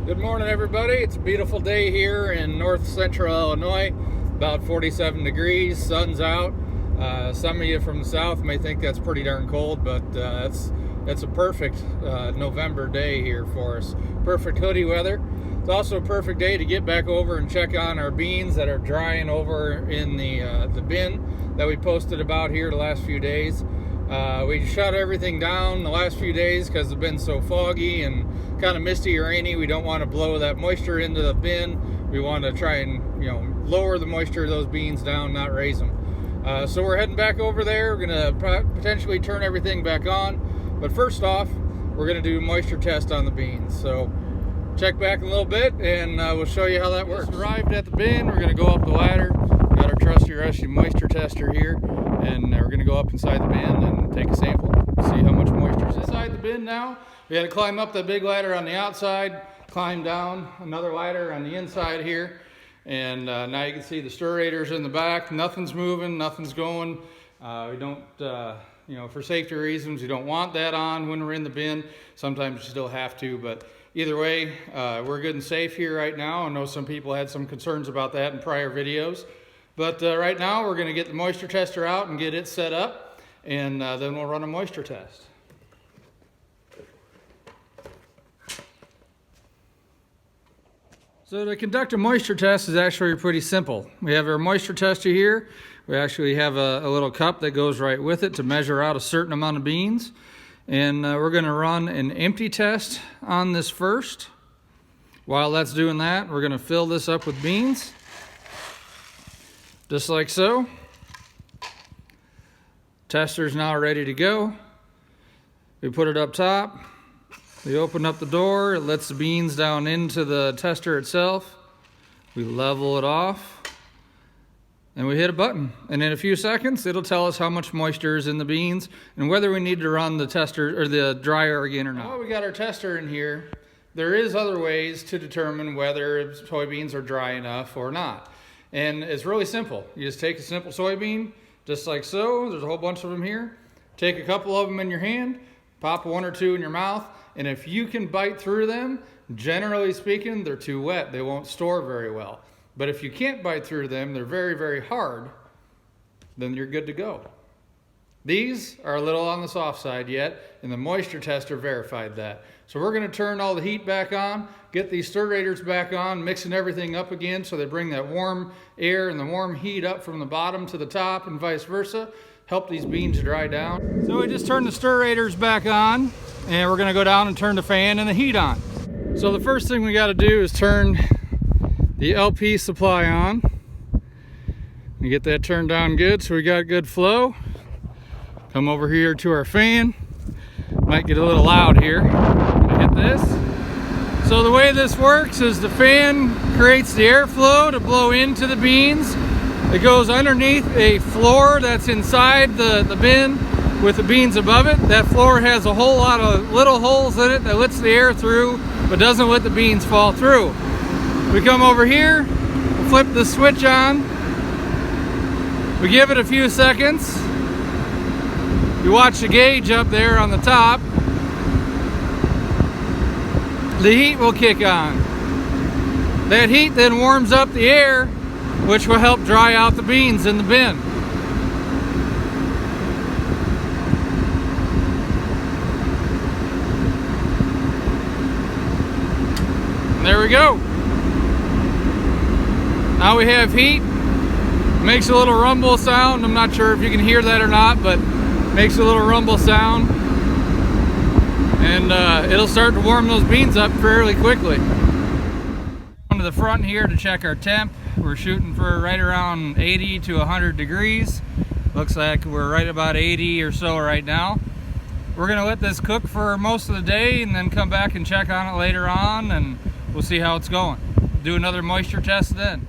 Good morning, everybody. It's a beautiful day here in north central Illinois, about 47 degrees, sun's out. Some of you from the south may think that's pretty darn cold, but it's a perfect November day here for us. Perfect hoodie weather. It's also a perfect day to get back over and check on our beans that are drying over in the bin that we posted about here the last few days. We shut everything down the last few days because it's been so foggy and kind of misty or rainy. We don't want to blow that moisture into the bin. We want to try and lower the moisture of those beans down, not raise them. So we're heading back over there. We're going to potentially turn everything back on. But first off, we're going to do a moisture test on the beans. So check back a little bit and we'll show you how that works. Just arrived at the bin. We're going to go up the ladder. We got our trusty rusty moisture tester here. And we're going to go up inside the bin and take a sample, see how much moisture is inside the bin now. We had to climb up that big ladder on the outside, climb down another ladder on the inside here. And now you can see the stirrators in the back. Nothing's moving, nothing's going. We don't, for safety reasons, we don't want that on when we're in the bin. Sometimes you still have to, but either way, we're good and safe here right now. I know some people had some concerns about that in prior videos. But right now we're going to get the moisture tester out and get it set up, and then we'll run a moisture test. So to conduct a moisture test is actually pretty simple. We have our moisture tester here. We actually have a little cup that goes right with it to measure out a certain amount of beans. And we're going to run an empty test on this first. While that's doing that, we're going to fill this up with beans. Just like so. Tester's now ready to go. We put it up top. We open up the door. It lets the beans down into the tester itself. We level it off. And we hit a button. And in a few seconds, it'll tell us how much moisture is in the beans and whether we need to run the tester or the dryer again or not. While we got our tester in here, there is other ways to determine whether soybeans are dry enough or not. And it's really simple. You just take a simple soybean, just like so. There's a whole bunch of them here. Take a couple of them in your hand, pop one or two in your mouth, and if you can bite through them, generally speaking, they're too wet. They won't store very well. But if you can't bite through them, they're very, very hard, then you're good to go. These are a little on the soft side yet, and the moisture tester verified that. So we're going to turn all the heat back on, get these stirrators back on, mixing everything up again so they bring that warm air and the warm heat up from the bottom to the top and vice versa. Help these beans dry down. So we just turned the stirrators back on, and we're going to go down and turn the fan and the heat on. So the first thing we got to do is turn the LP supply on. We get that turned on good so we got good flow. Come over here to our fan. Might get a little loud here. Hit this. So the way this works is the fan creates the airflow to blow into the beans. It goes underneath a floor that's inside the bin with the beans above it. That floor has a whole lot of little holes in it that lets the air through but doesn't let the beans fall through. We come over here, we'll flip the switch on. We give it a few seconds. You watch the gauge up there on the top. The heat will kick on. That heat then warms up the air, which will help dry out the beans in the bin. And there we go. Now we have heat. Makes a little rumble sound. I'm not sure if you can hear that or not, but makes a little rumble sound. And it'll start to warm those beans up fairly quickly. On to the front here to check our temp. We're shooting for right around 80 to 100 degrees. Looks like we're right about 80 or so right now. We're gonna let this cook for most of the day and then come back and check on it later on, and we'll see how it's going. Do another moisture test then.